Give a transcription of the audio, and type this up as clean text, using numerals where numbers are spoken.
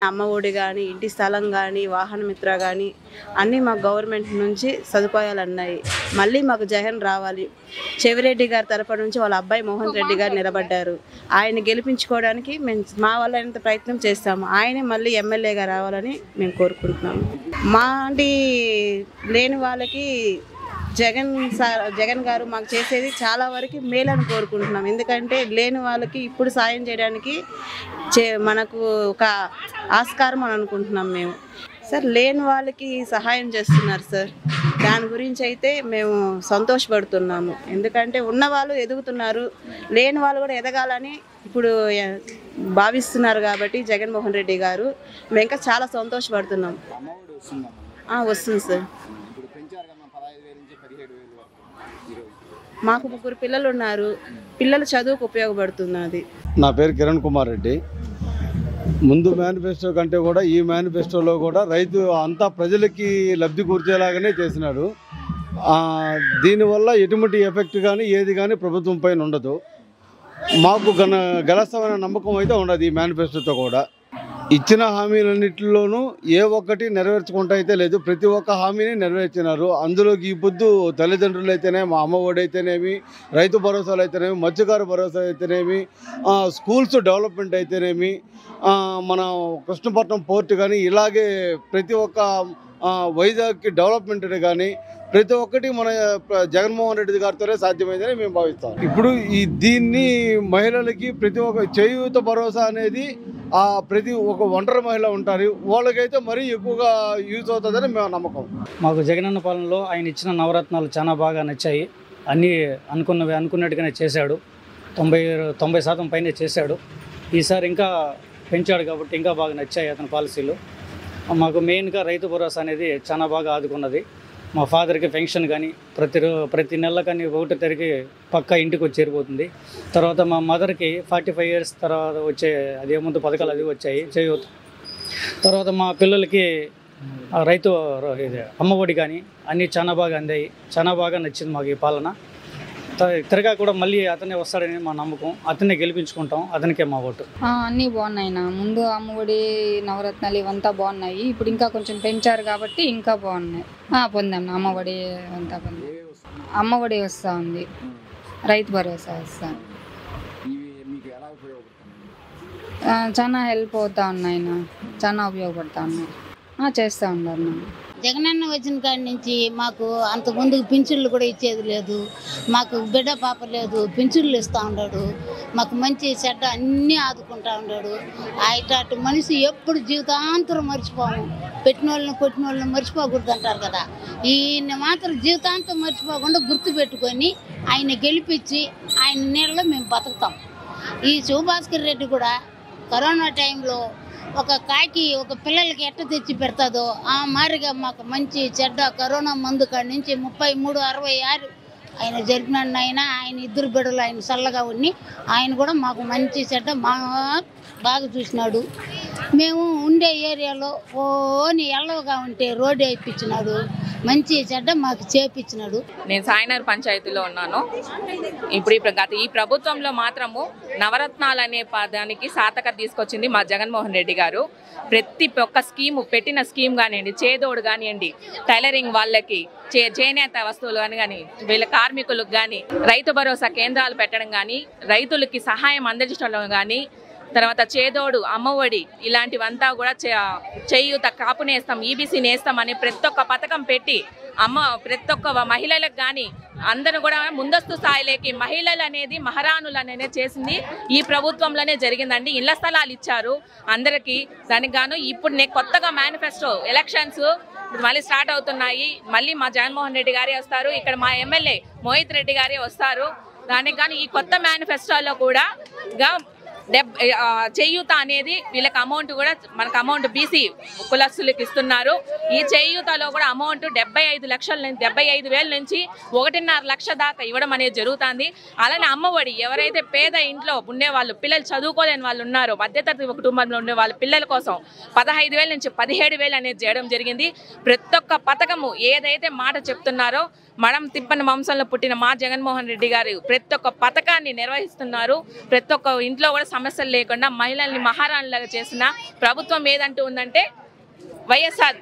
అమ్మ ఒడి గాని, ఇంటి స్థలం గాని, వాహన మిత్ర గాని అన్నీ మాకు గవర్నమెంట్ నుంచి సదుపాయాలున్నాయి. మళ్ళీ మాకు జగన్ రావాలి. చెవిరెడ్డి గారి తరపు నుంచి వాళ్ళ అబ్బాయి మోహన్ రెడ్డి గారు నిలబడ్డారు. ఆయన గెలిపించుకోవడానికి మేము మా వల్ల ప్రయత్నం చేస్తాము. ఆయనే మళ్ళీ ఎమ్మెల్యేగా రావాలని మేము కోరుకుంటున్నాము. మాంటి లేని వాళ్ళకి జగన్ గారు మాకు చేసేది చాలా వరకు మేలని కోరుకుంటున్నాం. ఎందుకంటే లేని వాళ్ళకి ఇప్పుడు సాయం చేయడానికి మనకు ఒక ఆస్కారం అని అనుకుంటున్నాం మేము. సార్ లేని వాళ్ళకి సహాయం చేస్తున్నారు సార్. దాని గురించి అయితే మేము సంతోషపడుతున్నాము. ఎందుకంటే ఉన్నవాళ్ళు ఎదుగుతున్నారు, లేని వాళ్ళు కూడా ఎదగాలని ఇప్పుడు భావిస్తున్నారు కాబట్టి జగన్మోహన్ రెడ్డి గారు మేము ఇంకా చాలా సంతోషపడుతున్నాం. వస్తుంది సార్. మాకు 3 పిల్లలు ఉన్నారు. పిల్లల చదువుకు ఉపయోగపడుతున్నది. నా పేరు కిరణ్ కుమార్ రెడ్డి. ముందు మేనిఫెస్టో కంటే కూడా ఈ మేనిఫెస్టోలో కూడా రైతు అంతా ప్రజలకి లబ్ధి కూర్చేలాగానే చేసినాడు. దీనివల్ల ఎటువంటి ఎఫెక్ట్ కానీ ఏది కానీ ప్రభుత్వం పైన ఉండదు. మాకు గెలుస్తామనే నమ్మకం అయితే ఉండదు. ఈ మేనిఫెస్టోతో కూడా ఇచ్చిన హామీలన్నింటిలోనూ ఏ ఒక్కటి నెరవేర్చుకుంటూ అయితే లేదు. ప్రతి ఒక్క హామీని నెరవేర్చినారు. అందులోకి ఈ పొద్దు తల్లిదండ్రులు అయితేనేమి, మా అమ్మ ఒడి అయితేనేమి, రైతు భరోసాలు అయితేనేమి, మత్స్యకారు భరోసా అయితేనేమి, స్కూల్స్ డెవలప్మెంట్ అయితేనేమి, మన కృష్ణపట్నం పోర్ట్ కానీ ఇలాగే ప్రతి ఒక్క వైజాగ్కి డెవలప్మెంట్ కానీ ప్రతి ఒక్కటి మన జగన్మోహన్ రెడ్డి గారితోనే సాధ్యమైందని మేము భావిస్తాం. ఇప్పుడు దీన్ని మహిళలకి ప్రతి ఒక్క చేయూత భరోసా అనేది ప్రతి ఒక్క ఒంటరి మహిళ ఉంటారు, వాళ్ళకైతే మరీ ఎక్కువగా యూజ్ అవుతుందని మేము నమ్మకం. మాకు జగనన్న పాలనలో ఆయన ఇచ్చిన నవరత్నాలు చాలా బాగా నచ్చాయి. అన్నీ అనుకున్నట్టుగానే చేశాడు. 90% పైనే చేశాడు. ఈసారి ఇంకా పెంచాడు కాబట్టి ఇంకా బాగా నచ్చాయి అతని పాలసీలు. మాకు మెయిన్గా రైతు భరోసా అనేది చాలా బాగా ఆదుకున్నది. మా ఫాదర్కి పెన్షన్ కానీ ప్రతి నెల కానీ 1 తారీఖు పక్కా ఇంటికి వచ్చి చేరిపోతుంది. తర్వాత మా మదర్కి 45 years తర్వాత వచ్చే అదేముందు పథకాలు అది వచ్చాయి చేయూత. తర్వాత మా పిల్లలకి రైతు అమ్మఒడి కానీ అన్నీ చాలా బాగా అందాయి. చాలా బాగా నచ్చింది మాకు ఈ పాలన. తిరగా కూడా మళ్ళీ అతనే వస్తాడని మా నమ్మకం. అతనే గెలిపించుకుంటాం. అతనికే మా ఓటు. అన్నీ బాగున్నాయి. ముందు అమ్మఒడి నవరత్నాలు ఇవంతా బాగున్నాయి. ఇప్పుడు ఇంకా కొంచెం పెంచారు కాబట్టి ఇంకా బాగున్నాయి. పొందాం. అమ్మఒడి అంతా పొందాం. అమ్మఒడి వస్తూ ఉంది, రైతు భరోసా వస్తా, చాలా హెల్ప్ అవుతా ఉన్నాయి. చాలా ఉపయోగపడతా ఉన్నాయి. చేస్తూ ఉన్నారు. జగనన్న వచ్చిన కాడి నుంచి మాకు అంతకుముందు పింఛన్లు కూడా ఇచ్చేది లేదు. మాకు బిడ్డ పాప లేదు, పింఛన్లు ఇస్తూ ఉన్నాడు. మాకు మంచి చెడ్డ అన్నీ ఆదుకుంటూ ఉన్నాడు. అటు మనిషి ఎప్పుడు జీవితాంతరం మర్చిపోము. పెట్టిన వాళ్ళని కొట్టిన వాళ్ళని మర్చిపోకూడదు అంటారు కదా. ఈయన మాత్రం జీవితాంతం మర్చిపోకుండా గుర్తుపెట్టుకొని ఆయన గెలిపించి ఆయన నీళ్ళలో మేము బతుకుతాం. ఈ శివభాస్కర్ రెడ్డి కూడా కరోనా టైంలో ఒక కాకి ఒక పిల్లలకి ఎట్ట తెచ్చి పెడతాదో ఆ మారిగా మాకు మంచి చెడ్డ కరోనా మందు కాడి నుంచి 33-66 ఆయన జరిపినాడు. ఆయన 2 బిడ్డలు ఆయన చల్లగా ఉన్ని ఆయన కూడా మాకు మంచి చెడ్డ బాగా చూసినాడు. మేము ఉండే ఏరియాలో ఎల్లవగా ఉంటే రోడ్డు వేయించినాడు. మంచి చెడ్డ మాకు చేపించినాడు. నేను సాయినగర్ పంచాయతీలో ఉన్నాను. ఇప్పుడు ఈ ప్రభుత్వంలో మాత్రము నవరత్నాలు అనే పదానికి సార్థకత తీసుకొచ్చింది మా జగన్మోహన్ రెడ్డి గారు. ప్రతి ఒక్క స్కీము పెట్టిన స్కీమ్ కానివ్వండి, చేదోడు కానివ్వండి, టైలరింగ్ వాళ్ళకి, చేనేత వస్తువులు కానీ వీళ్ళ కార్మికులకు కానీ, రైతు భరోసా కేంద్రాలు పెట్టడం కానీ, రైతులకి సహాయం అందించడం కానీ, తర్వాత చేదోడు, అమ్మఒడి ఇలాంటివంతా కూడా చేయూత, కాపు నేస్తాం, ఈబీసీ నేస్తాం అని ప్రతి ఒక్క పథకం పెట్టి ప్రతి ఒక్క మహిళలకు కానీ అందరూ కూడా ముందస్తు స్థాయిలోకి మహిళలు అనేది మహారాణులు అనేది చేసింది ఈ ప్రభుత్వంలోనే జరిగిందండి. ఇళ్ల స్థలాలు ఇచ్చారు అందరికీ. దానికి గాను ఇప్పుడు కొత్తగా మేనిఫెస్టో ఎలక్షన్స్ మళ్ళీ స్టార్ట్ అవుతున్నాయి. మళ్ళీ మా జగన్మోహన్ రెడ్డి గారే వస్తారు. ఇక్కడ మా ఎమ్మెల్యే మోహిత్ రెడ్డి గారే వస్తారు. దానికి గాను ఈ కొత్త మేనిఫెస్టోలో కూడా చేయూత అనేది వీళ్ళకి అమౌంట్ కూడా మనకు అమౌంట్ బీసీ కులస్తులకు ఇస్తున్నారు. ఈ చేయూతలో కూడా అమౌంట్ 75 లక్షల నుంచి 75,000 నుంచి 1.5 లక్ష దాకా ఇవ్వడం అనేది జరుగుతుంది. అలానే అమ్మఒడి ఎవరైతే పేద ఇంట్లో ఉండేవాళ్ళు, పిల్లలు చదువుకోలేని వాళ్ళు ఉన్నారో, మధ్యతరగతి కుటుంబంలో ఉండే వాళ్ళ పిల్లల కోసం 15,000 నుంచి 17,000 అనేది చేయడం జరిగింది. ప్రతి ఒక్క పథకము ఏదైతే మాట చెప్తున్నారో మడం తిప్పని వంశంలో పుట్టిన మా జగన్మోహన్ రెడ్డి గారు ప్రతి ఒక్క పథకాన్ని నిర్వహిస్తున్నారు. ప్రతి ఒక్క ఇంట్లో కూడా సమస్యలు లేకుండా మహిళల్ని మహారాణులాగా చేసిన ప్రభుత్వం ఏదంటూ ఉందంటే వైఎస్ఆర్